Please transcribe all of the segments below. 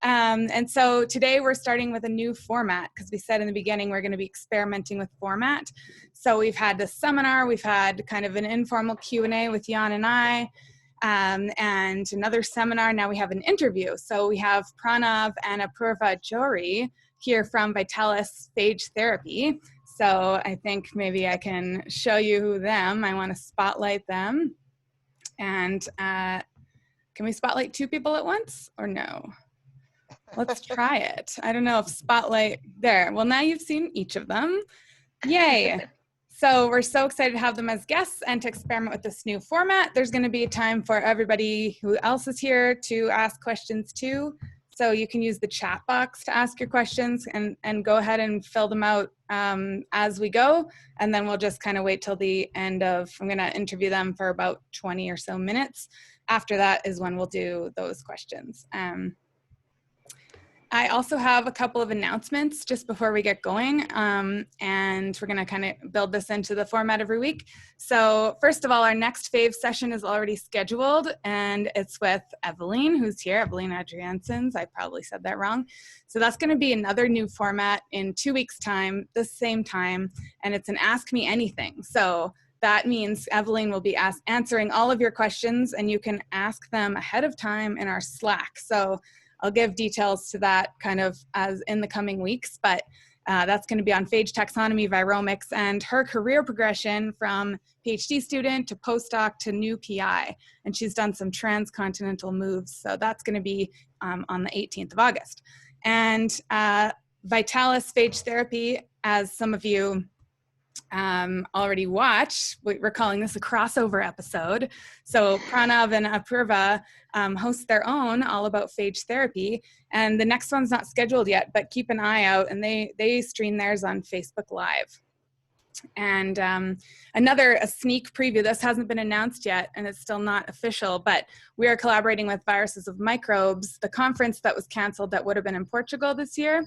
And so today we're starting with a new format because we said in the beginning we're going to be experimenting with format. So we've had this seminar, we've had kind of an informal Q&A with Jan and I, and another seminar. Now we have an interview. So we have Pranav and Apurva Johri here from Vitalis Phage Therapy. So I think maybe I can show you them. I want to spotlight them. And can we spotlight two people at once or no? Let's try it. I don't know if spotlight there. Well, now you've seen each of them. Yay. So we're so excited to have them as guests and to experiment with this new format. There's going to be a time for everybody who else is here to ask questions too. So you can use the chat box to ask your questions and go ahead and fill them out as we go. And then we'll just kind of wait till the end of, I'm going to interview them for about 20 or so minutes. After that is when we'll do those questions. I also have a couple of announcements just before we get going, and we're going to kind of build this into the format every week. So first of all, our next PHAVES session is already scheduled, and it's with Evelyn, who's here, Evelyn Adriansons. I probably said that wrong. So that's going to be another new format in 2 weeks' time, the same time, and it's an Ask Me Anything. So that means Evelyn will be answering all of your questions, and you can ask them ahead of time in our Slack. So I'll give details to that kind of as in the coming weeks, but that's going to be on phage taxonomy, viromics, and her career progression from PhD student to postdoc to new PI. And she's done some transcontinental moves. So that's going to be on the 18th of August. And Vitalis Phage Therapy, as some of you already watched, we're calling this a crossover episode. So Pranav and Apurva host their own all about phage therapy, and the next one's not scheduled yet, but keep an eye out, and they stream theirs on Facebook Live. And a sneak preview, this hasn't been announced yet and it's still not official, but we are collaborating with Viruses of Microbes, the conference that was canceled that would have been in Portugal this year,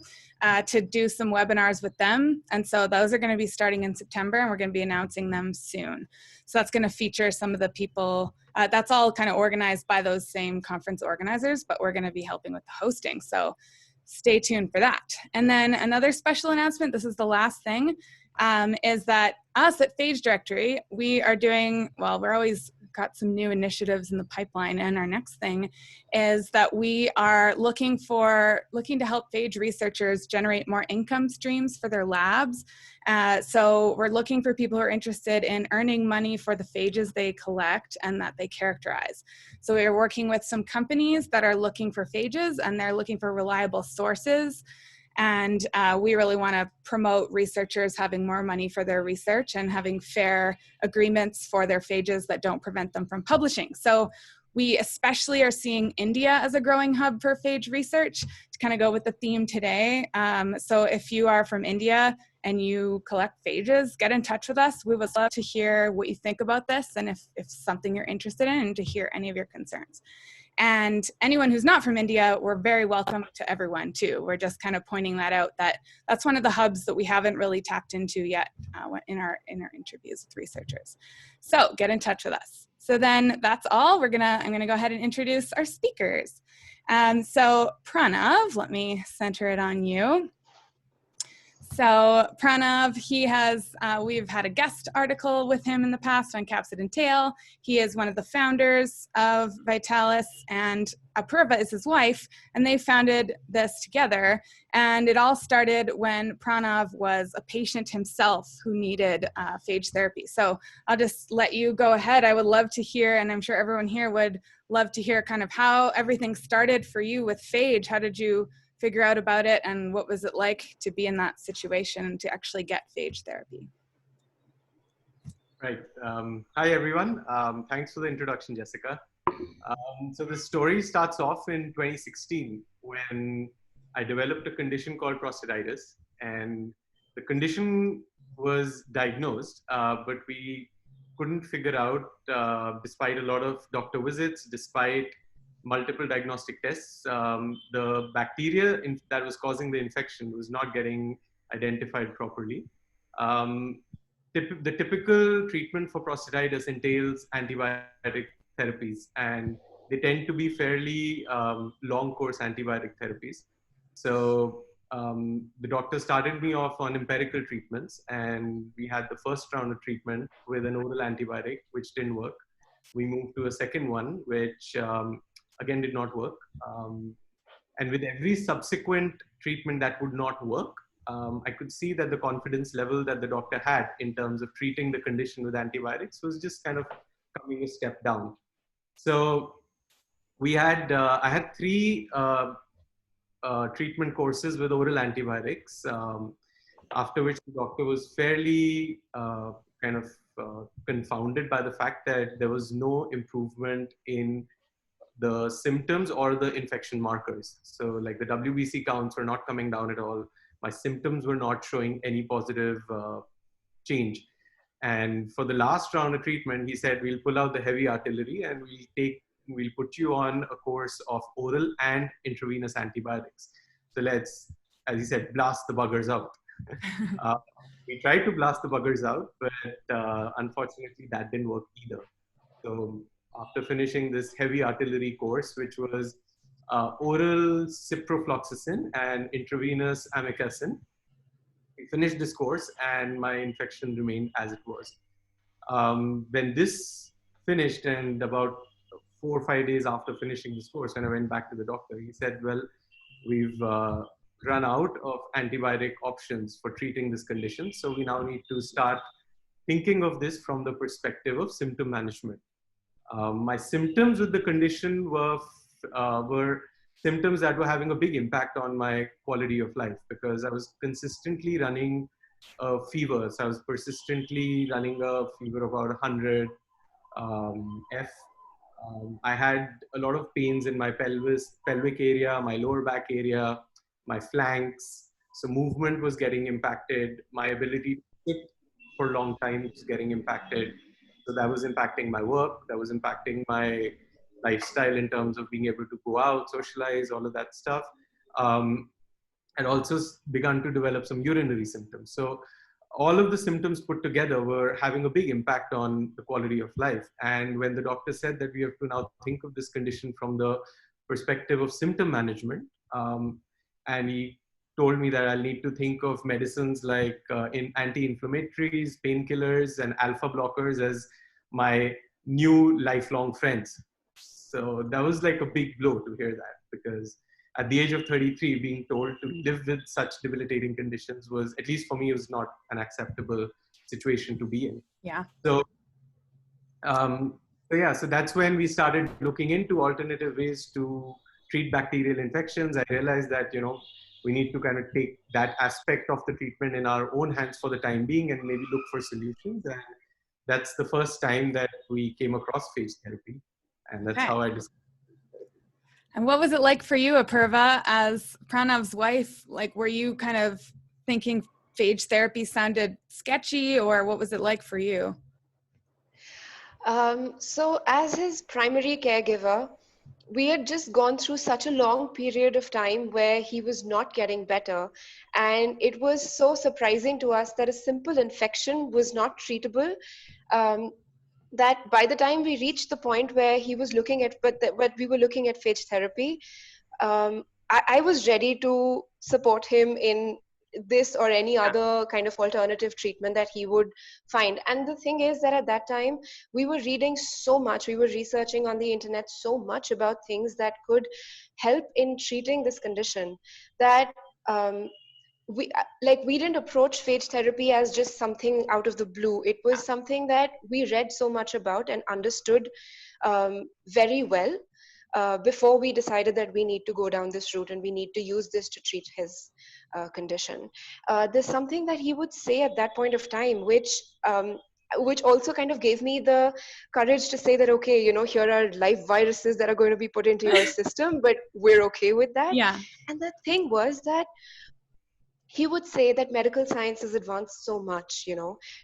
to do some webinars with them. And so those are going to be starting in September, and we're going to be announcing them soon. So that's going to feature some of the people, that's all kind of organized by those same conference organizers, but we're going to be helping with the hosting. So stay tuned for that. And then another special announcement, this is the last thing, is that us at Phage Directory, we are doing, well, we're always got some new initiatives in the pipeline, and our next thing is that we are looking to help phage researchers generate more income streams for their labs. So we're looking for people who are interested in earning money for the phages they collect and that they characterize. So we are working with some companies that are looking for phages, and they're looking for reliable sources. And we really want to promote researchers having more money for their research and having fair agreements for their phages that don't prevent them from publishing. So we especially are seeing India as a growing hub for phage research, to kind of go with the theme today. So if you are from India and you collect phages, get in touch with us. We would love to hear what you think about this, and if something you're interested in, and to hear any of your concerns. And anyone who's not from India, we're very welcome to everyone too. We're just kind of pointing that out, that that's one of the hubs that we haven't really tapped into yet in our interviews with researchers. So get in touch with us. So then that's all. I'm gonna go ahead and introduce our speakers. So Pranav, let me center it on you. So Pranav, we've had a guest article with him in the past on capsid and tail. He is one of the founders of Vitalis, and Apurva is his wife, and they founded this together. And it all started when Pranav was a patient himself who needed phage therapy. So I'll just let you go ahead. I would love to hear, and I'm sure everyone here would love to hear, kind of how everything started for you with phage. How did you figure out about it, and what was it like to be in that situation and to actually get phage therapy? Right. Hi, everyone. Thanks for the introduction, Jessica. So the story starts off in 2016 when I developed a condition called prostatitis, and the condition was diagnosed, but we couldn't figure out, despite a lot of doctor visits, despite multiple diagnostic tests, the bacteria that was causing the infection was not getting identified properly. The typical treatment for prostatitis entails antibiotic therapies, and they tend to be fairly long course antibiotic therapies. So the doctor started me off on empirical treatments, and we had the first round of treatment with an oral antibiotic, which didn't work. We moved to a second one, which again did not work. And with every subsequent treatment that would not work, I could see that the confidence level that the doctor had in terms of treating the condition with antibiotics was just kind of coming a step down. So I had three treatment courses with oral antibiotics, after which the doctor was fairly kind of confounded by the fact that there was no improvement in the symptoms or the infection markers. So like the WBC counts were not coming down at all. My symptoms were not showing any positive change. And for the last round of treatment, he said, we'll pull out the heavy artillery and we'll put you on a course of oral and intravenous antibiotics. So let's, as he said, blast the buggers out. We tried to blast the buggers out, but unfortunately that didn't work either. So after finishing this heavy artillery course, which was oral ciprofloxacin and intravenous amikacin, we finished this course and my infection remained as it was. When this finished, and about 4 or 5 days after finishing this course, when I went back to the doctor, he said, well, we've run out of antibiotic options for treating this condition. So we now need to start thinking of this from the perspective of symptom management. My symptoms with the condition were symptoms that were having a big impact on my quality of life, because I was consistently running a fever. So I was persistently running a fever of about 100 F. I had a lot of pains in my pelvic area, my lower back area, my flanks. So movement was getting impacted. My ability to sit for long time was getting impacted. So that was impacting my work. That was impacting my lifestyle in terms of being able to go out, socialize, all of that stuff. And also begun to develop some urinary symptoms. So all of the symptoms put together were having a big impact on the quality of life. And when the doctor said that we have to now think of this condition from the perspective of symptom management, and he told me that I'll need to think of medicines like anti-inflammatories, painkillers, and alpha blockers as my new lifelong friends. So that was like a big blow to hear that, because at the age of 33, being told to live with such debilitating conditions was, at least for me, was not an acceptable situation to be in. Yeah. So so that's when we started looking into alternative ways to treat bacterial infections. I realized that, we need to kind of take that aspect of the treatment in our own hands for the time being and maybe look for solutions. And that's the first time that we came across phage therapy. And that's how I discovered. And what was it like for you, Apurva, as Pranav's wife? Like, were you kind of thinking phage therapy sounded sketchy, or what was it like for you? So as his primary caregiver, we had just gone through such a long period of time where he was not getting better. And it was so surprising to us that a simple infection was not treatable. That by the time we reached the point where he was looking at, but we were looking at phage therapy, I was ready to support him in this or any other kind of alternative treatment that he would find. And the thing is that at that time, we were reading so much, we were researching on the internet so much about things that could help in treating this condition, that we didn't approach phage therapy as just something out of the blue. It was something that we read so much about and understood very well before we decided that we need to go down this route and we need to use this to treat his condition. There's something that he would say at that point of time, which also kind of gave me the courage to say that, okay, here are live viruses that are going to be put into your system, but we're okay with that. Yeah. And the thing was that he would say that medical science has advanced so much.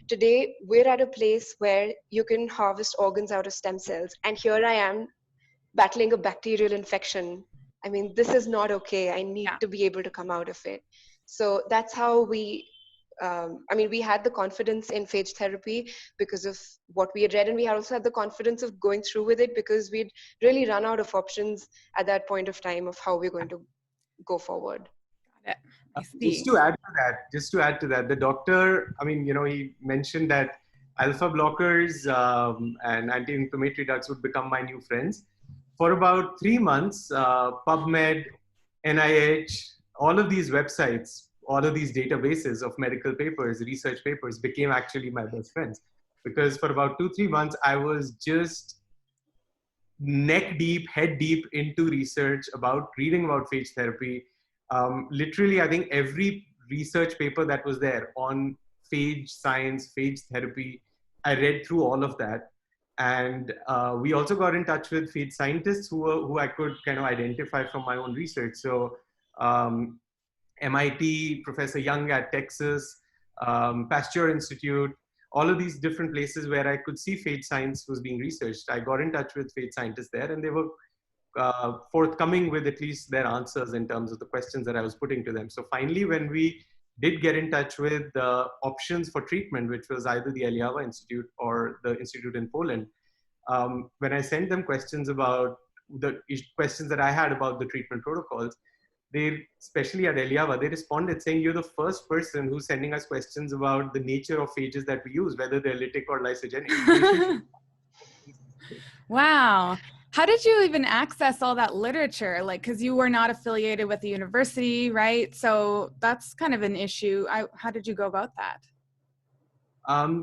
Today we're at a place where you can harvest organs out of stem cells, and here I am battling a bacterial infection. I mean, this is not okay. I need to be able to come out of it. So that's how we we had the confidence in phage therapy because of what we had read, and we also had the confidence of going through with it because we'd really run out of options at that point of time of how we're going to go forward. Got it. I see. Just to add to that, the doctor, he mentioned that alpha blockers and anti-inflammatory drugs would become my new friends. For about 3 months, PubMed, NIH, all of these websites, all of these databases of medical papers, research papers became actually my best friends. Because for about 2-3 months, I was just neck deep, head deep into research reading about phage therapy. Literally, I think every research paper that was there on phage science, phage therapy, I read through all of that. And we also got in touch with phage scientists who I could kind of identify from my own research. So MIT, Professor Young at Texas, Pasteur Institute, all of these different places where I could see phage science was being researched. I got in touch with phage scientists there, and they were forthcoming with at least their answers in terms of the questions that I was putting to them. So finally, when we did get in touch with the options for treatment, which was either the Eliava Institute or the institute in Poland, when I sent them questions about the questions that I had about the treatment protocols, they, especially at Eliava, they responded saying, you're the first person who's sending us questions about the nature of phages that we use, whether they're lytic or lysogenic. Wow. How did you even access all that literature? Like, because you were not affiliated with the university, right? So that's kind of an issue. How did you go about that?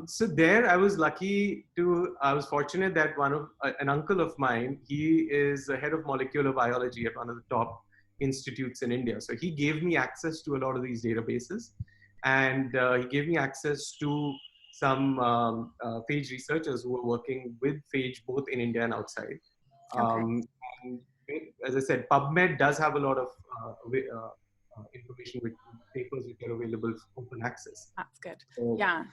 So there I was fortunate that an uncle of mine, he is the head of molecular biology at one of the top institutes in India. So he gave me access to a lot of these databases, and he gave me access to some phage researchers who were working with phage both in India and outside. And as I said, PubMed does have a lot of information with papers which are available for open access. That's good. So yeah.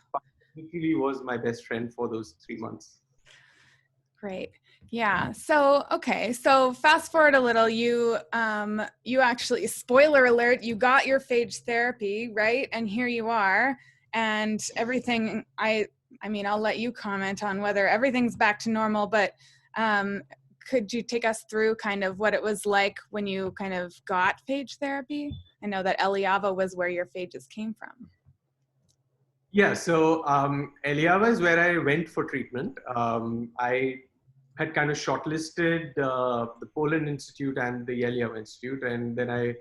It really was my best friend for those 3 months. Great. Yeah. So, okay. So fast forward a little, you actually, spoiler alert, you got your phage therapy, right? And here you are, and everything, I'll let you comment on whether everything's back to normal, but could you take us through kind of what it was like when you kind of got phage therapy? I know that Eliava was where your phages came from. Yeah, so Eliava is where I went for treatment. I had kind of shortlisted the Poland Institute and the Eliava Institute, and then I,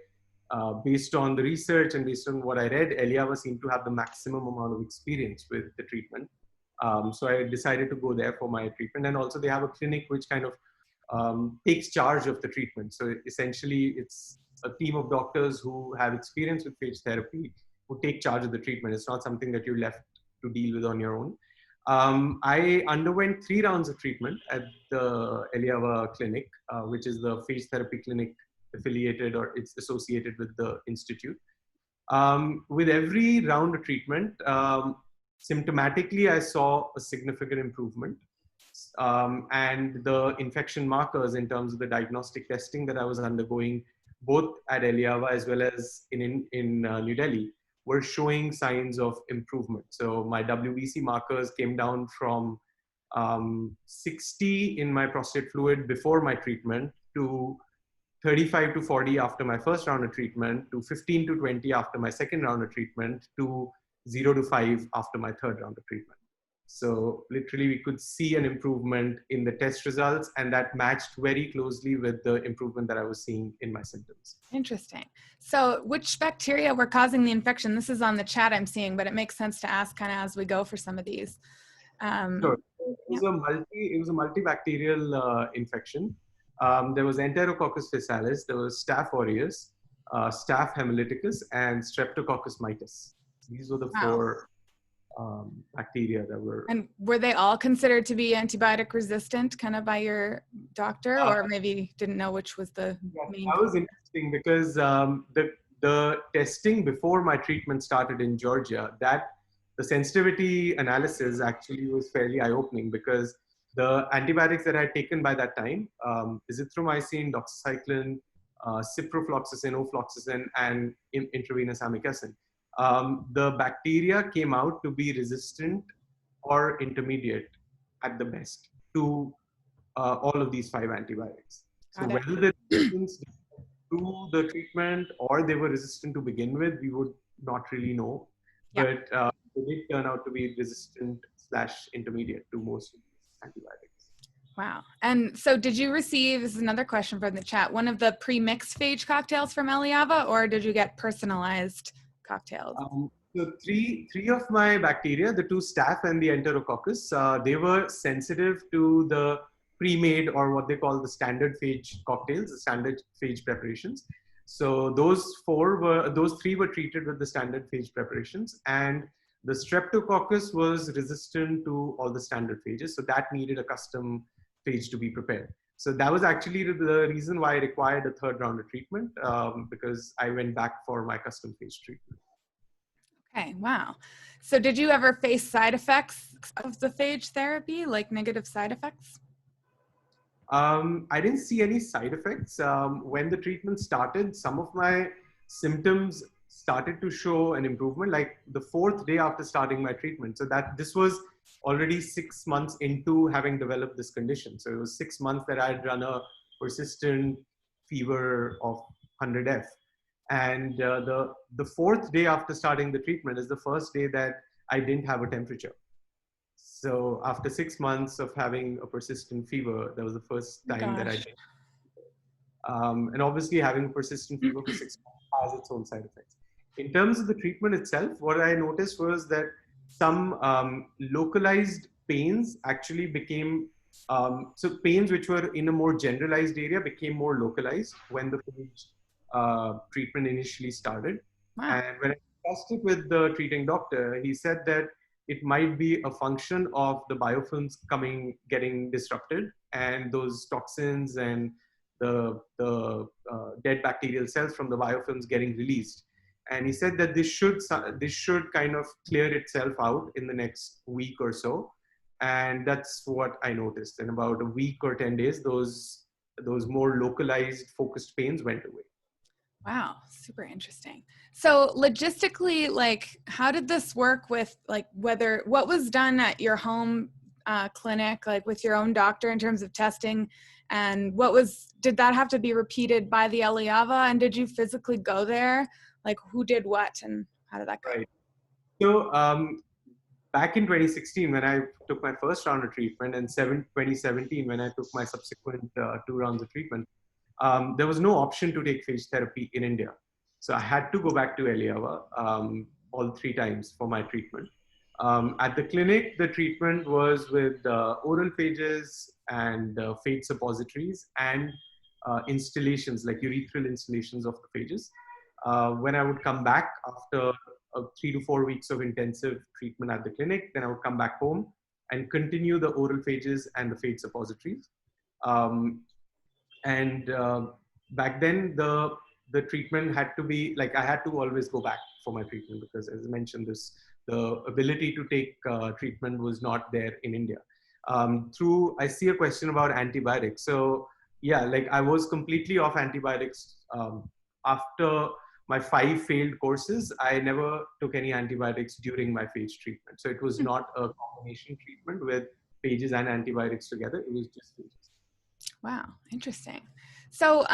based on the research and based on what I read, Eliava seemed to have the maximum amount of experience with the treatment. So I decided to go there for my treatment, and also they have a clinic which kind of takes charge of the treatment. So essentially, it's a team of doctors who have experience with phage therapy who take charge of the treatment. It's not something that you're left to deal with on your own. I underwent 3 rounds of treatment at the Eliava clinic, which is the phage therapy clinic affiliated, or it's associated with the institute. With every round of treatment, symptomatically, I saw a significant improvement. And the infection markers in terms of the diagnostic testing that I was undergoing, both at Eliava as well as in New Delhi, were showing signs of improvement. So my WBC markers came down from 60 in my prostate fluid before my treatment to 35 to 40 after my first round of treatment, to 15 to 20 after my second round of treatment, to 0 to 5 after my third round of treatment. So literally we could see an improvement in the test results, and that matched very closely with the improvement that I was seeing in my symptoms. Interesting. So which bacteria were causing the infection? This is on the chat I'm seeing, but it makes sense to ask kind of as we go for some of these. Sure. It was a multibacterial infection. There was Enterococcus faecalis, there was Staph aureus, Staph hemolyticus, and Streptococcus mitis. These were the 4 bacteria that were. And were they all considered to be antibiotic resistant kind of by your doctor, or maybe didn't know which was the main? That was interesting because the testing before my treatment started in Georgia, the sensitivity analysis actually was fairly eye-opening, because the antibiotics that I had taken by that time, azithromycin, doxycycline, ciprofloxacin, ofloxacin, and intravenous amikacin, the bacteria came out to be resistant or intermediate at the best to all of these 5 antibiotics. So Got it. whether the resistance to the treatment or they were resistant to begin with, we would not really know. Yeah. But they did turn out to be resistant / intermediate to most of these antibiotics. Wow. And so did you receive, this is another question from the chat, one of the pre-mixed phage cocktails from Eliava, or did you get personalized cocktails? So three of my bacteria, the 2 staph and the Enterococcus, they were sensitive to the pre-made or what they call the standard phage cocktails, the standard phage preparations. So those 3 were treated with the standard phage preparations, and the Streptococcus was resistant to all the standard phages. So that needed a custom phage to be prepared. So that was actually the reason why I required a 3rd round of treatment, because I went back for my custom phage treatment. Okay, wow. So did you ever face side effects of the phage therapy, like negative side effects? I didn't see any side effects. When the treatment started, some of my symptoms started to show an improvement, like the 4th day after starting my treatment. So this was already 6 months into having developed this condition. So it was 6 months that I had run a persistent fever of 100F. And the 4th day after starting the treatment is the first day that I didn't have a temperature. So after 6 months of having a persistent fever, that was the first time that I did. And obviously having a persistent fever for 6 months has its own side effects. In terms of the treatment itself, what I noticed was that some localized pains actually became, so pains which were in a more generalized area became more localized when the phage treatment initially started. Wow. And when I discussed it with the treating doctor, he said that it might be a function of the biofilms getting disrupted, and those toxins and the dead bacterial cells from the biofilms getting released. And he said that this should kind of clear itself out in the next week or so. And that's what I noticed. In about a week or 10 days, those more localized focused pains went away. Wow, super interesting. So logistically, like, how did this work with, like, what was done at your home clinic, like with your own doctor in terms of testing, and did that have to be repeated by the Eliava, and did you physically go there? Like, who did what, and how did that go? Right. So back in 2016, when I took my first round of treatment, and 2017, when I took my subsequent 2 rounds of treatment, there was no option to take phage therapy in India. So I had to go back to Eliava all 3 times for my treatment. At the clinic, the treatment was with oral phages and phage suppositories and installations, like urethral installations of the phages. When I would come back after 3 to 4 weeks of intensive treatment at the clinic, then I would come back home and continue the oral phages and the phage suppositories. Back then, the treatment had to be, like, I had to always go back for my treatment because, as I mentioned, the ability to take treatment was not there in India. I see a question about antibiotics. So yeah, like, I was completely off antibiotics after my 5 failed courses. I never took any antibiotics during my phage treatment. So it was not a combination treatment with phages and antibiotics together. It was just phages. Wow, interesting. So,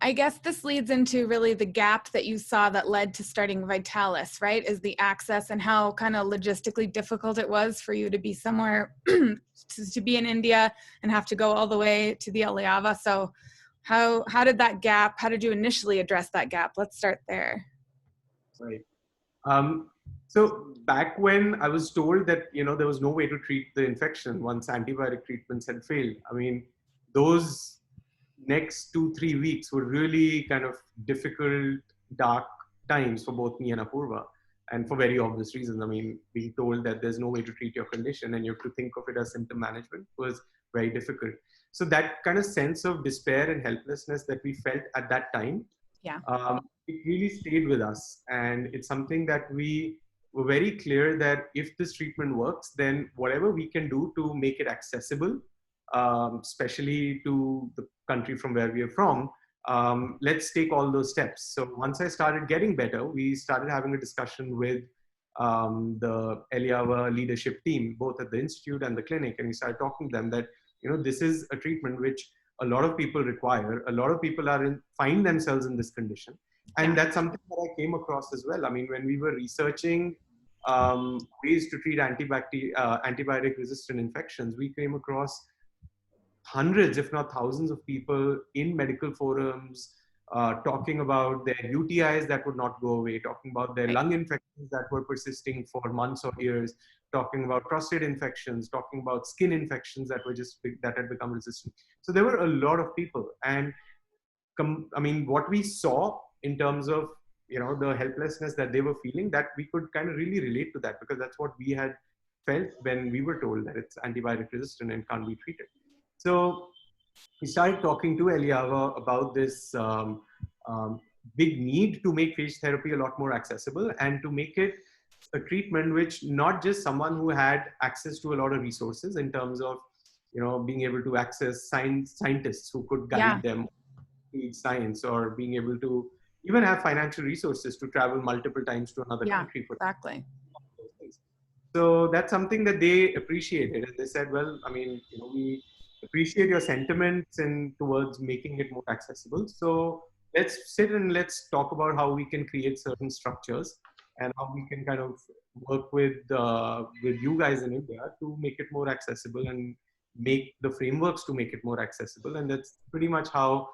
I guess this leads into really the gap that you saw that led to starting Vitalis, right? Is the access and how kind of logistically difficult it was for you to be somewhere, to be in India and have to go all the way to the Eliava. So how did you initially address that gap? Let's start there. Right. So back when I was told that, there was no way to treat the infection once antibiotic treatments had failed, I mean, those next 2-3 weeks were really kind of difficult, dark times for both me and Apurva, and for very obvious reasons. I mean, being told that there's no way to treat your condition and you have to think of it as symptom management was very difficult. So that kind of sense of despair and helplessness that we felt at that time, it really stayed with us. And it's something that we were very clear that if this treatment works, then whatever we can do to make it accessible, especially to the country from where we are from, let's take all those steps. So once I started getting better, we started having a discussion with the Eliava leadership team, both at the institute and the clinic, and we started talking to them that, this is a treatment which a lot of people require. A lot of people find themselves in this condition, and that's something that I came across as well. I mean, when we were researching ways to treat antibiotic-resistant infections, we came across hundreds, if not thousands, of people in medical forums talking about their UTIs that would not go away, talking about their lung infections that were persisting for months or years, talking about prostate infections, talking about skin infections that had become resistant. So there were a lot of people, and what we saw in terms of the helplessness that they were feeling, that we could kind of really relate to that, because that's what we had felt when we were told that it's antibiotic resistant and can't be treated. So we started talking to Eliava about this big need to make phage therapy a lot more accessible, and to make it a treatment which not just someone who had access to a lot of resources in terms of being able to access scientists who could guide them in science, or being able to even have financial resources to travel multiple times to another country. Exactly. So that's something that they appreciated, and they said, well, we appreciate your sentiments and towards making it more accessible. So let's sit and let's talk about how we can create certain structures and how we can kind of work with you guys in India to make it more accessible and make the frameworks to make it more accessible. And that's pretty much how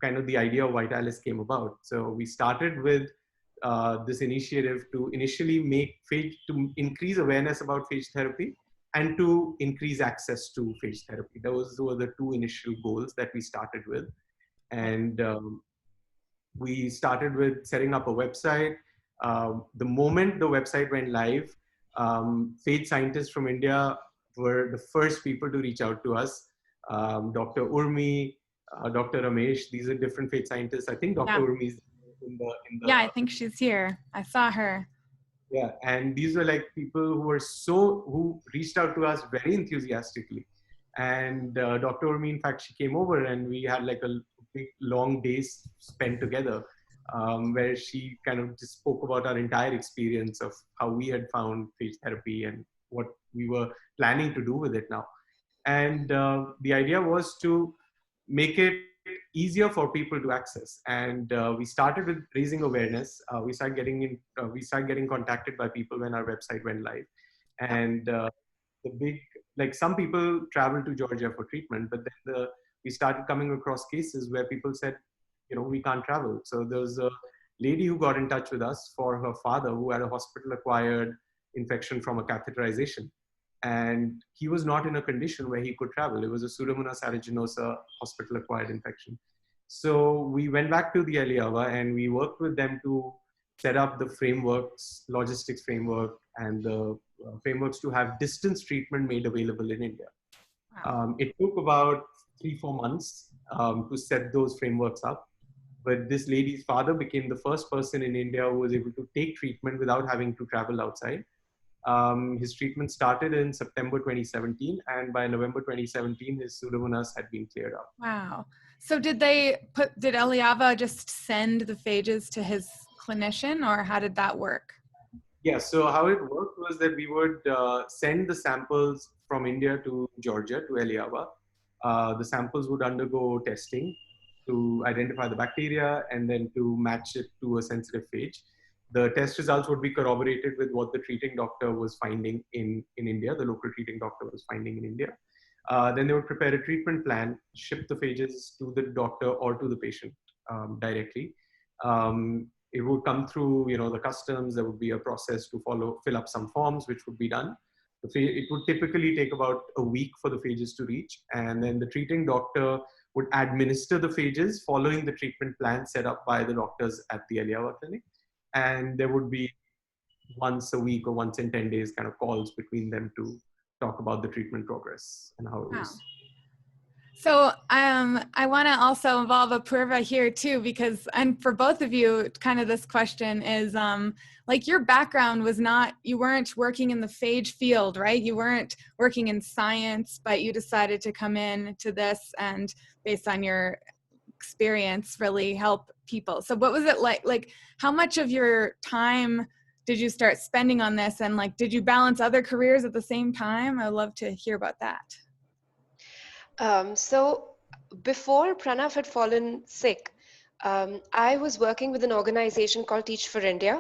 kind of the idea of Vitalis came about. So we started with this initiative to initially to increase awareness about phage therapy and to increase access to phage therapy. Those were the two initial goals that we started with. And we started with setting up a website. The moment the website went live, phage scientists from India were the first people to reach out to us. Dr. Urmi, Dr. Ramesh, these are different phage scientists. I think Dr. Urmi is in the I think she's here. I saw her. Yeah, and these were like people who reached out to us very enthusiastically. And Dr. Urmi, in fact, she came over and we had like a big long days spent together, where she kind of just spoke about our entire experience of how we had found phage therapy and what we were planning to do with it now. And the idea was to make it easier for people to access. And we started with raising awareness. We started getting contacted by people when our website went live. And some people traveled to Georgia for treatment, but then we started coming across cases where people said, we can't travel. So there was a lady who got in touch with us for her father who had a hospital-acquired infection from a catheterization. And he was not in a condition where he could travel. It was a Pseudomonas aeruginosa hospital-acquired infection. So we went back to the Eliava and we worked with them to set up the frameworks, logistics framework, and the frameworks to have distance treatment made available in India. Wow. It took about 3-4 months to set those frameworks up. But this lady's father became the first person in India who was able to take treatment without having to travel outside. His treatment started in September 2017, and by November 2017, his Pseudomonas had been cleared up. Wow. So did Eliava just send the phages to his clinician, or how did that work? Yeah, so how it worked was that we would send the samples from India to Georgia, to Eliava. The samples would undergo testing to identify the bacteria and then to match it to a sensitive phage. The test results would be corroborated with what the treating doctor was finding in India, the local treating doctor was finding in India. Then they would prepare a treatment plan, ship the phages to the doctor or to the patient directly. It would come through, the customs. There would be a process to fill up some forms, which would be done. It would typically take about a week for the phages to reach. And then the treating doctor would administer the phages following the treatment plan set up by the doctors at the Eliava clinic. And there would be once a week or once in 10 days kind of calls between them to talk about the treatment progress and how it was. So I want to also involve Apurva here too, because, and for both of you, kind of this question is, like your background was not, you weren't working in the phage field, right? You weren't working in science, but you decided to come in to this, and based on your experience really help people. So what was it like? Like, how much of your time did you start spending on this? And like, did you balance other careers at the same time? I'd love to hear about that. So before Pranav had fallen sick, I was working with an organization called Teach for India,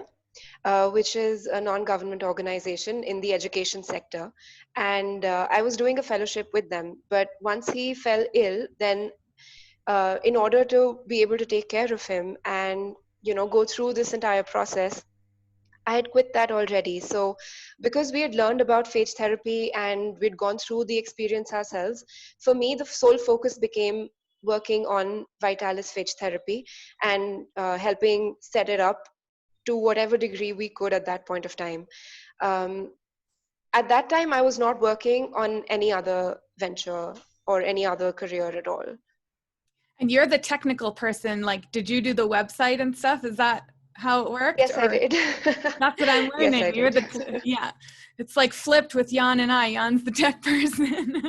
which is a non-government organization in the education sector. And I was doing a fellowship with them. But once he fell ill, then in order to be able to take care of him and, go through this entire process, I had quit that already. So, because we had learned about phage therapy and we'd gone through the experience ourselves, for me, the sole focus became working on Vitalis Phage Therapy and helping set it up to whatever degree we could at that point of time. Um, at that time, I was not working on any other venture or any other career at all. And you're the technical person. Like, did you do the website and stuff? Is that how it worked? Yes, I Or did. that's what I'm Yes, I learning. You're did. yeah. It's like flipped with Jan and I. Jan's the tech person.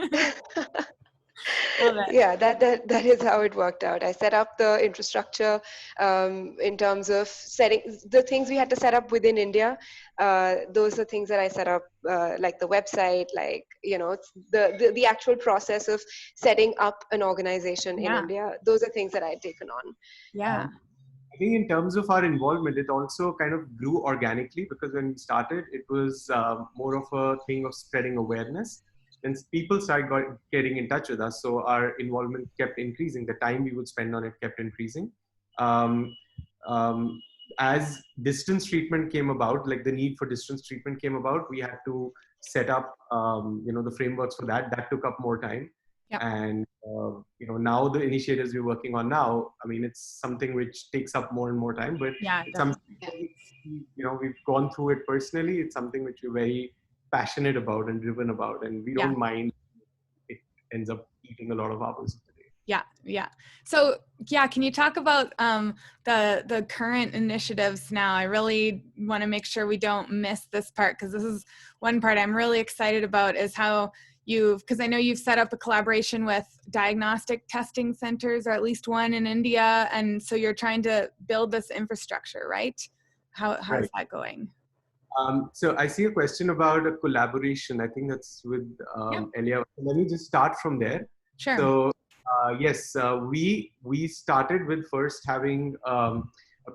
Love it. Yeah, that is how it worked out. I set up the infrastructure in terms of setting the things we had to set up within India. Those are things that I set up, like the website, like it's the actual process of setting up an organization in India. Those are things that I had taken on. Yeah. I think in terms of our involvement, it also kind of grew organically, because when we started, it was more of a thing of spreading awareness. Then people started getting in touch with us, so our involvement kept increasing. The time we would spend on it kept increasing. As distance treatment came about, like the need for distance treatment came about, we had to set up, the frameworks for that. That took up more time. Yep. And now the initiatives we're working on now, I mean, it's something which takes up more and more time, but it's something we've gone through it personally. It's something which we're very passionate about and driven about, and we don't mind it ends up eating a lot of hours of the day. Yeah. So can you talk about the current initiatives now? I really want to make sure we don't miss this part, because this is one part I'm really excited about, is how because I know you've set up a collaboration with diagnostic testing centers, or at least one in India, and so you're trying to build this infrastructure, right? How's that going? So I see a question about a collaboration. I think that's with Elia. Let me just start from there. Sure. So yes, we started with first having a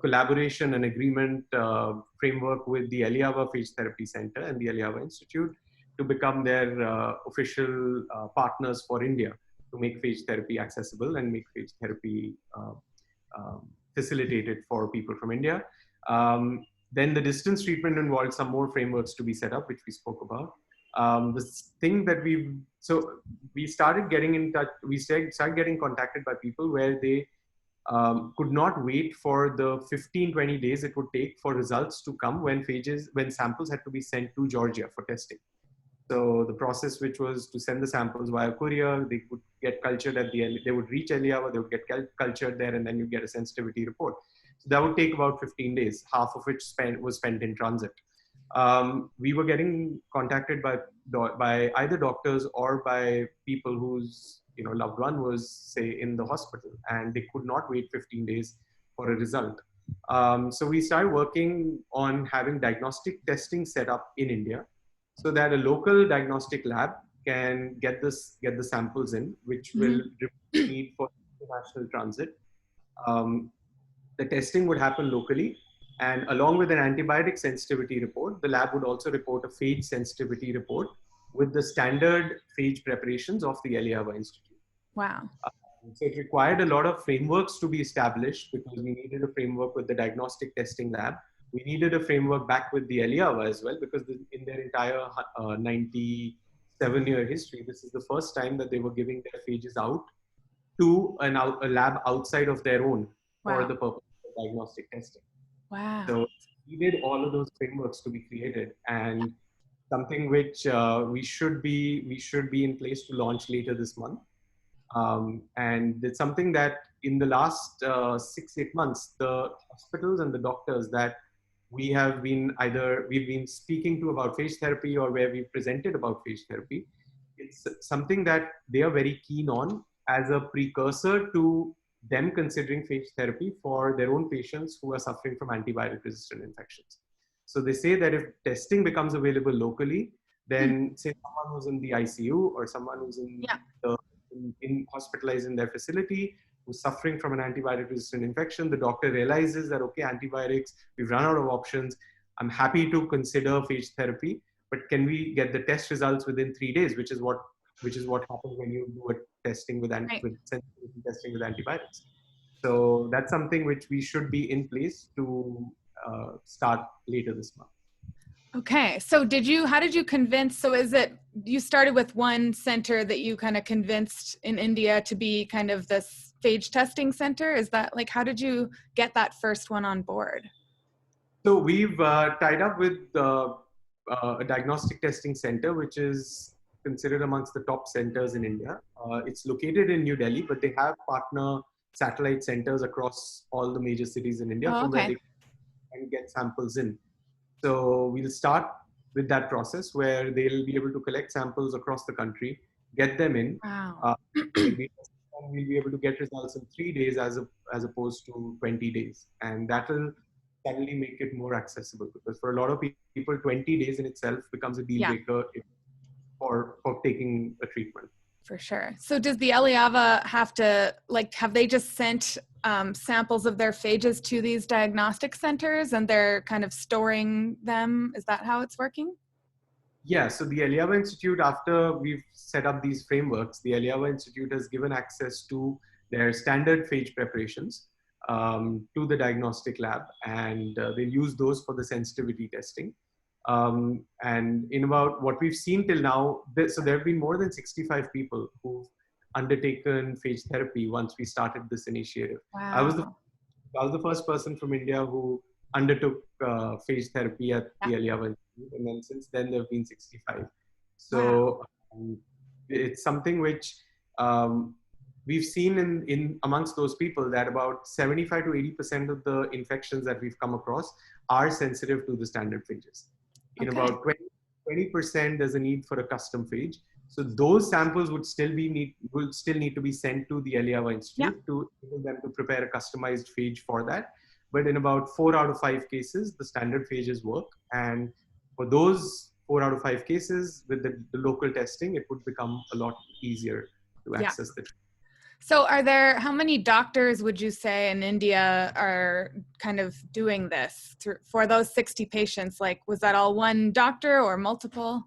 collaboration, an agreement framework with the Eliava Phage Therapy Center and the Eliava Institute to become their official partners for India, to make phage therapy accessible and make phage therapy facilitated for people from India. Then the distance treatment involved some more frameworks to be set up, which we spoke about. This thing that we started getting in touch, we started getting contacted by people where they could not wait for the 15-20 days it would take for results to come when samples had to be sent to Georgia for testing. So the process, which was to send the samples via courier, they would get cultured they would reach Eliava, they would get cultured there, and then you get a sensitivity report. So that would take about 15 days, half of which was spent in transit. We were getting contacted by either doctors or by people whose loved one was, say, in the hospital, and they could not wait 15 days for a result. So we started working on having diagnostic testing set up in India, so that a local diagnostic lab can get the samples in, which will need for international transit. The testing would happen locally, and along with an antibiotic sensitivity report, the lab would also report a phage sensitivity report with the standard phage preparations of the Eliava Institute. Wow. So it required a lot of frameworks to be established, because we needed a framework with the diagnostic testing lab. We needed a framework back with the Eliava as well, because in their entire 97-year history, this is the first time that they were giving their phages out to a lab outside of their own for the purpose of diagnostic testing. Wow. So we did all of those frameworks to be created, and something which we should be in place to launch later this month. And it's something that in the last 6-8 months, the hospitals and the doctors that we've been speaking to about phage therapy, or where we've presented about phage therapy, it's something that they are very keen on as a precursor to them considering phage therapy for their own patients who are suffering from antibiotic resistant infections. So they say that if testing becomes available locally, then say someone who's in the ICU or someone who's hospitalized in their facility, who's suffering from an antibiotic resistant infection, the doctor realizes that, okay, antibiotics, we've run out of options. I'm happy to consider phage therapy, but can we get the test results within 3 days, which is what happens when you do a testing with sensitivity testing with antibiotics. So that's something which we should be in place to start later this month. Okay. So how did you convince, so is it, you started with one center that you kind of convinced in India to be kind of this phage testing center? Is that like, how did you get that first one on board? So we've tied up with a diagnostic testing center, which is considered amongst the top centers in India. It's located in New Delhi, but they have partner satellite centers across all the major cities in India from where they can get samples in. So we'll start with that process where they'll be able to collect samples across the country, get them in. Wow. We'll be able to get results in 3 days as opposed to 20 days. And that will suddenly make it more accessible, because for a lot of people, 20 days in itself becomes a deal breaker for taking a treatment. For sure. So does the Eliava have to, like, have they just sent samples of their phages to these diagnostic centers and they're kind of storing them? Is that how it's working? Yeah, so the Eliava Institute, after we've set up these frameworks, the Eliava Institute has given access to their standard phage preparations to the diagnostic lab, and they use those for the sensitivity testing. And in about what we've seen till now, so there have been more than 65 people who've undertaken phage therapy once we started this initiative. Wow. I was the first person from India who undertook phage therapy at the Eliava Institute, and then since then there have been 65. So it's something which we've seen in amongst those people, that about 75 to 80% of the infections that we've come across are sensitive to the standard phages. In about 20%, there's a need for a custom phage. So those samples would still need to be sent to the Eliava Institute to enable them to prepare a customized phage for that. But in about 4 out of 5 cases, the standard phages work. And for those 4 out of 5 cases, with the local testing, it would become a lot easier to access the treatment. So how many doctors would you say in India are kind of doing this for those 60 patients? Like, was that all one doctor or multiple?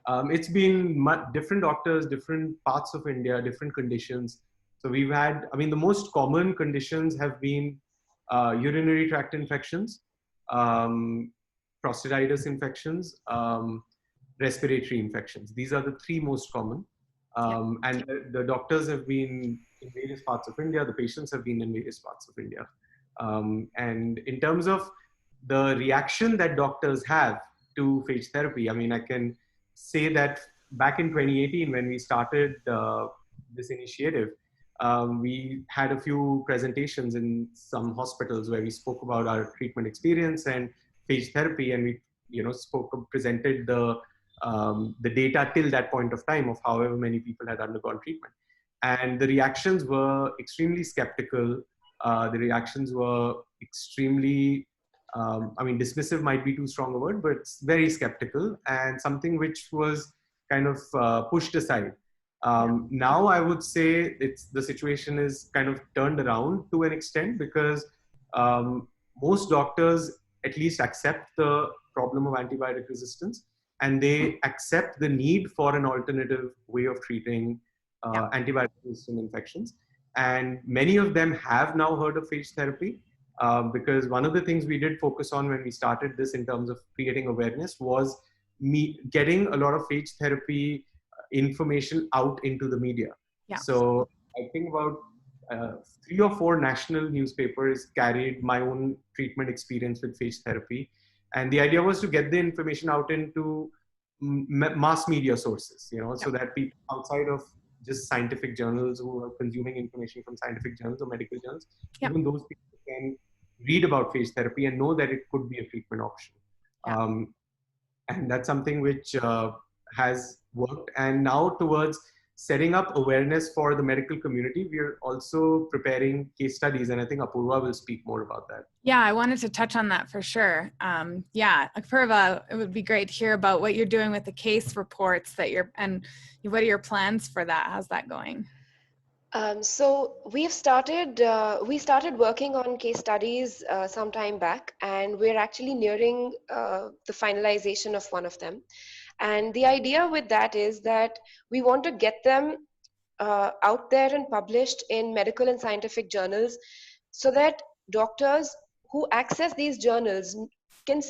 It's been different doctors, different parts of India, different conditions. So we've had, the most common conditions have been urinary tract infections, prostatitis infections, respiratory infections. These are the 3 most common. And the doctors have been in various parts of India. The patients have been in various parts of India. And in terms of the reaction that doctors have to phage therapy, I can say that back in 2018, when we started this initiative, we had a few presentations in some hospitals where we spoke about our treatment experience and phage therapy, and we presented the data till that point of time of however many people had undergone treatment. And the reactions were extremely skeptical. The reactions were extremely, dismissive might be too strong a word, but very skeptical, and something which was kind of pushed aside. Now I would say the situation is kind of turned around to an extent, because most doctors at least accept the problem of antibiotic resistance, and they accept the need for an alternative way of treating antibiotic resistant infections. And many of them have now heard of phage therapy, because one of the things we did focus on when we started this in terms of creating awareness was getting a lot of phage therapy information out into the media. So I think about 3 or 4 national newspapers carried my own treatment experience with phage therapy. And the idea was to get the information out into mass media sources, so that people outside of just scientific journals who are consuming information from scientific journals or medical journals, even those people can read about phage therapy and know that it could be a treatment option. And that's something which has worked. And now towards setting up awareness for the medical community, we are also preparing case studies, and I think Apurva will speak more about that. Yeah, I wanted to touch on that for sure. Yeah, Apurva, it would be great to hear about what you're doing with the case reports and what are your plans for that? How's that going? So we started working on case studies some time back, and we're actually nearing the finalization of one of them. And the idea with that is that we want to get them out there and published in medical and scientific journals, so that doctors who access these journals can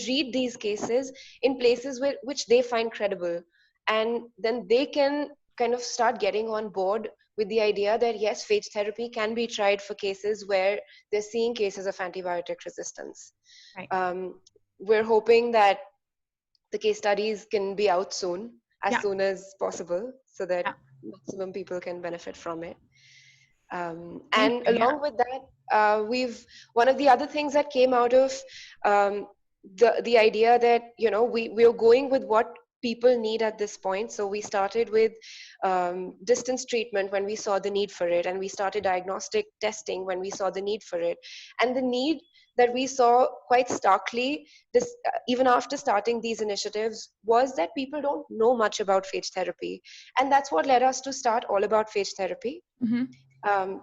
read these cases in places which they find credible, and then they can kind of start getting on board with the idea that yes, phage therapy can be tried for cases where they're seeing cases of antibiotic resistance. Right. We're hoping that the case studies can be out soon, as Yeah. soon as possible, so that maximum people can benefit from it. And along with that, one of the other things that came out of the idea that, you know, we're going with what people need at this point. So we started with distance treatment when we saw the need for it, and we started diagnostic testing when we saw the need for it. And the need that we saw quite starkly, even after starting these initiatives, was that people don't know much about phage therapy. And that's what led us to start All About Phage Therapy. Mm-hmm.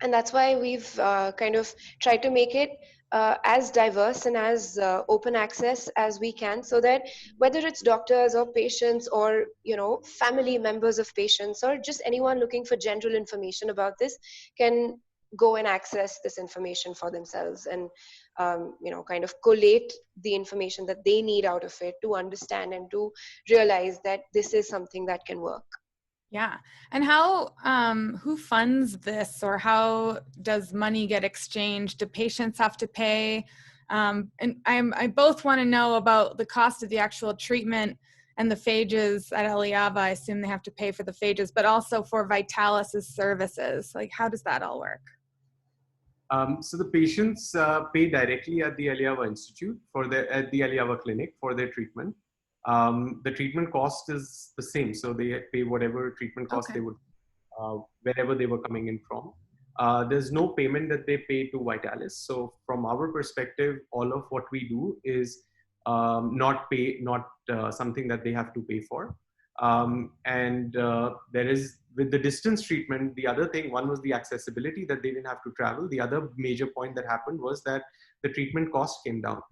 And that's why we've kind of tried to make it as diverse and as open access as we can, so that whether it's doctors or patients or, you know, family members of patients or just anyone looking for general information about this can go and access this information for themselves, and you know, kind of collate the information that they need out of it to understand and to realize that this is something that can work. Yeah. And how, who funds this, or how does money get exchanged? Do patients have to pay? And I both want to know about the cost of the actual treatment and the phages at Eliava. I assume they have to pay for the phages, but also for Vitalis's services. Like, how does that all work? So the patients pay directly at the Eliava Institute at the Eliava clinic for their treatment. The treatment cost is the same, so they pay whatever treatment cost they would, wherever they were coming in from. There's no payment that they pay to Vitalis. So from our perspective, all of what we do is not something that they have to pay for. There is, with the distance treatment, the other thing, one was the accessibility, that they didn't have to travel. The other major point that happened was that the treatment cost came down,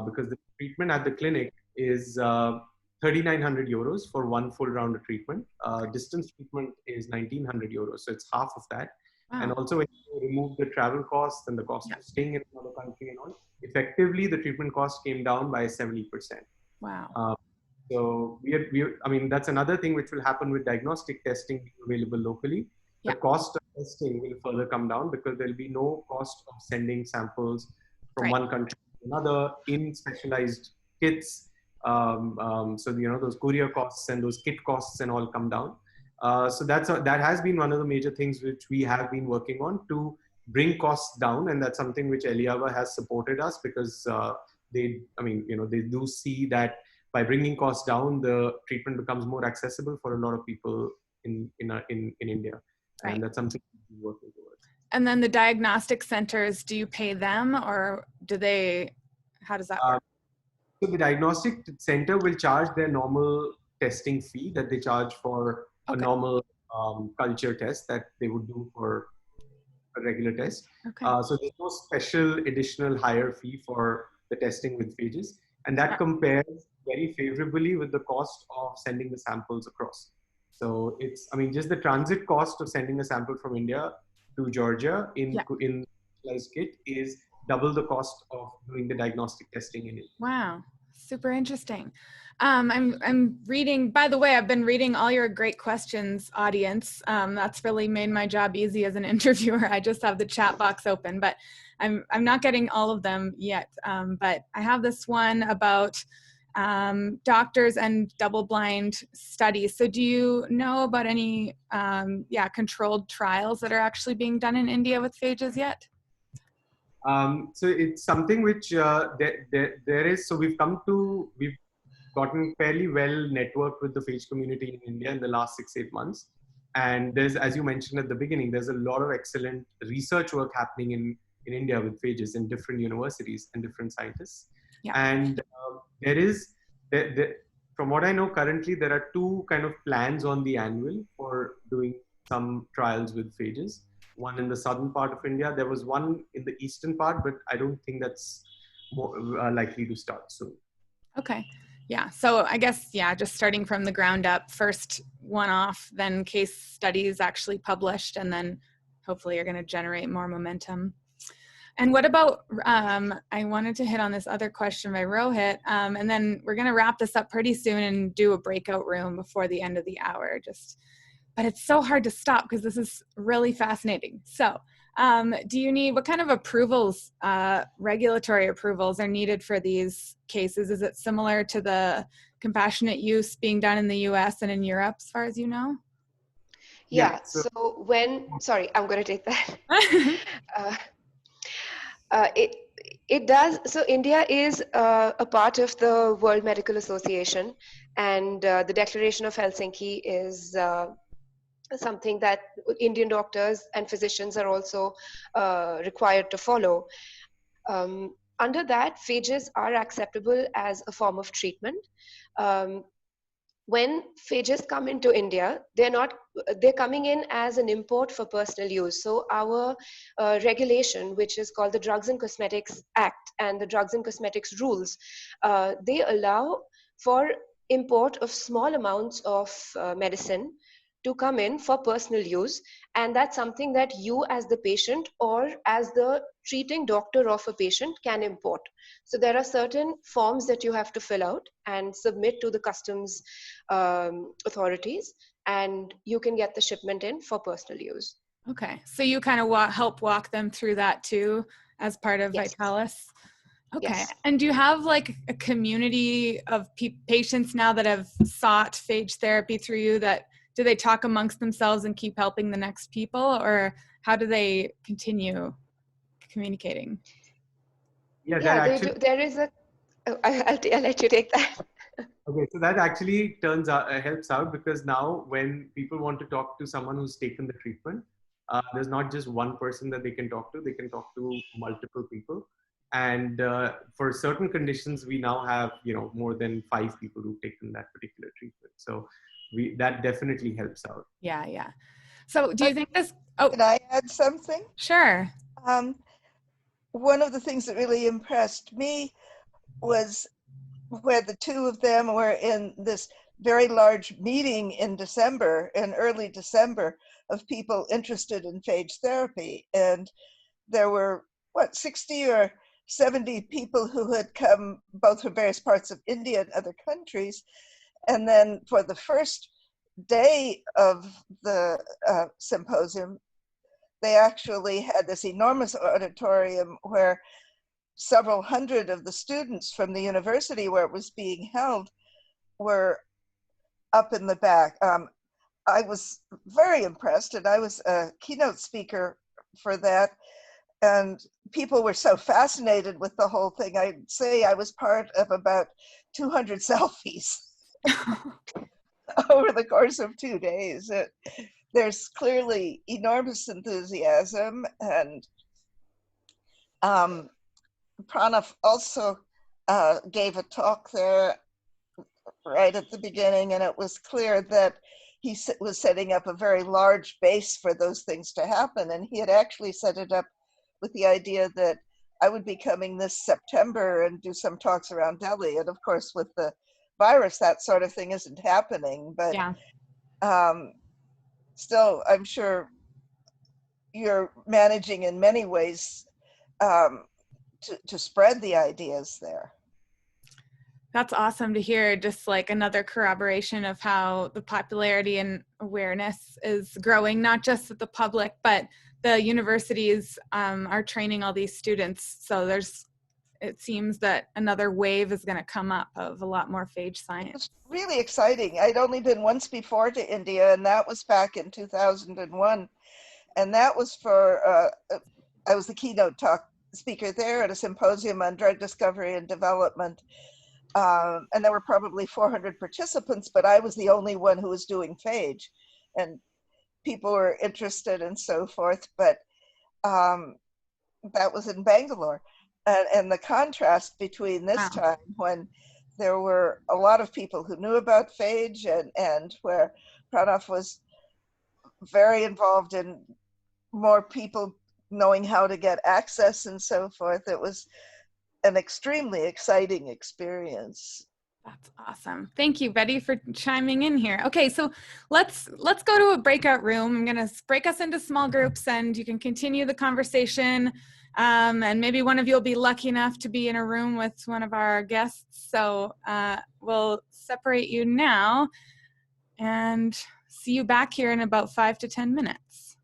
because the treatment at the clinic is 3,900 euros for one full round of treatment. Distance treatment is 1,900 euros, so it's half of that. Wow. And also, when you remove the travel costs and the cost of staying in another country and all, effectively the treatment cost came down by 70%. Wow. So I mean, that's another thing which will happen with diagnostic testing being available locally. The cost of testing will further come down, because there'll be no cost of sending samples from one country to another in specialized kits. So, you know, those courier costs and those kit costs and all come down. So that has been one of the major things which we have been working on to bring costs down. And that's something which Eliava has supported us, because they do see that by bringing costs down, the treatment becomes more accessible for a lot of people in India. Right. And that's something we're working towards. And then the diagnostic centers, do you pay them, or how does that work? So the diagnostic center will charge their normal testing fee that they charge for a normal culture test that they would do for a regular test. So there's no special additional higher fee for the testing with phages. And that compares very favorably with the cost of sending the samples across. So it's, I mean, just the transit cost of sending a sample from India to Georgia in specialized kit is double the cost of doing the diagnostic testing in India. Wow, super interesting. I'm reading, by the way, I've been reading all your great questions, audience. That's really made my job easy as an interviewer. I just have the chat box open, but I'm not getting all of them yet. But I have this one about doctors and double-blind studies. So do you know about any controlled trials that are actually being done in India with phages yet? So it's something which there is. So we've gotten fairly well networked with the phage community in India in the last 6-8 months. And there's, as you mentioned at the beginning, there's a lot of excellent research work happening in India with phages in different universities and different scientists. Yeah. And from what I know currently, there are 2 kind of plans on the annual for doing some trials with phages. One in the southern part of India. There was one in the eastern part, but I don't think that's more likely to start soon. Okay. Yeah. So I guess, yeah, just starting from the ground up, first one off, then case studies actually published, and then hopefully you're going to generate more momentum. And what about, I wanted to hit on this other question by Rohit, and then we're going to wrap this up pretty soon and do a breakout room before the end of the hour. But it's so hard to stop because this is really fascinating. So do you need, what kind of approvals, regulatory approvals are needed for these cases? Is it similar to the compassionate use being done in the US and in Europe, as far as you know? Yeah, so sorry, I'm going to take that. It does. So India is a part of the World Medical Association, and the Declaration of Helsinki is something that Indian doctors and physicians are also required to follow. Under that, phages are acceptable as a form of treatment. When phages come into India, they're coming in as an import for personal use. So our regulation, which is called the Drugs and Cosmetics Act and the Drugs and Cosmetics Rules, they allow for import of small amounts of medicine to come in for personal use, and that's something that you as the patient or as the treating doctor of a patient can import. So there are certain forms that you have to fill out and submit to the customs authorities, and you can get the shipment in for personal use. Okay, so you kind of help walk them through that too as part of Yes. Vitalis? Okay, Yes. and do you have like a community of patients now that have sought phage therapy through you? That do they talk amongst themselves and keep helping the next people, or how do they continue communicating? Yeah, they do. There is a. I'll let you take that. Okay, so that actually helps out, because now when people want to talk to someone who's taken the treatment, there's not just one person that they can talk to. They can talk to multiple people, and for certain conditions, we now have more than 5 people who've taken that particular treatment. So that definitely helps out. Yeah. So do you think this? Oh, can I add something? Sure. One of the things that really impressed me was where the 2 of them were in this very large meeting in early December, of people interested in phage therapy. And there were, 60 or 70 people who had come both from various parts of India and other countries. And then for the first day of the symposium, they actually had this enormous auditorium where several hundred of the students from the university where it was being held were up in the back. I was very impressed, and I was a keynote speaker for that. And people were so fascinated with the whole thing. I'd say I was part of about 200 selfies over the course of 2 days. There's clearly enormous enthusiasm, and Pranav also gave a talk there right at the beginning, and it was clear that he was setting up a very large base for those things to happen. And he had actually set it up with the idea that I would be coming this September and do some talks around Delhi. And of course, with the virus, that sort of thing isn't happening. But yeah. Still, I'm sure you're managing in many ways to spread the ideas there. That's awesome to hear. Just like another corroboration of how the popularity and awareness is growing, not just with the public, but the universities are training all these students. So it seems that another wave is going to come up of a lot more phage science. It's really exciting. I'd only been once before to India, and that was back in 2001. And that was I was the keynote speaker there at a symposium on drug discovery and development, And there were probably 400 participants, but I was the only one who was doing phage, and people were interested and so forth. But that was in Bangalore, and the contrast between this time when there were a lot of people who knew about phage, and where Pranav was very involved in more people knowing how to get access and so forth. It was an extremely exciting experience. That's awesome. Thank you, Betty, for chiming in here. Okay, so let's go to a breakout room. I'm going to break us into small groups, and you can continue the conversation. And maybe one of you will be lucky enough to be in a room with one of our guests. So we'll separate you now and see you back here in about 5 to 10 minutes.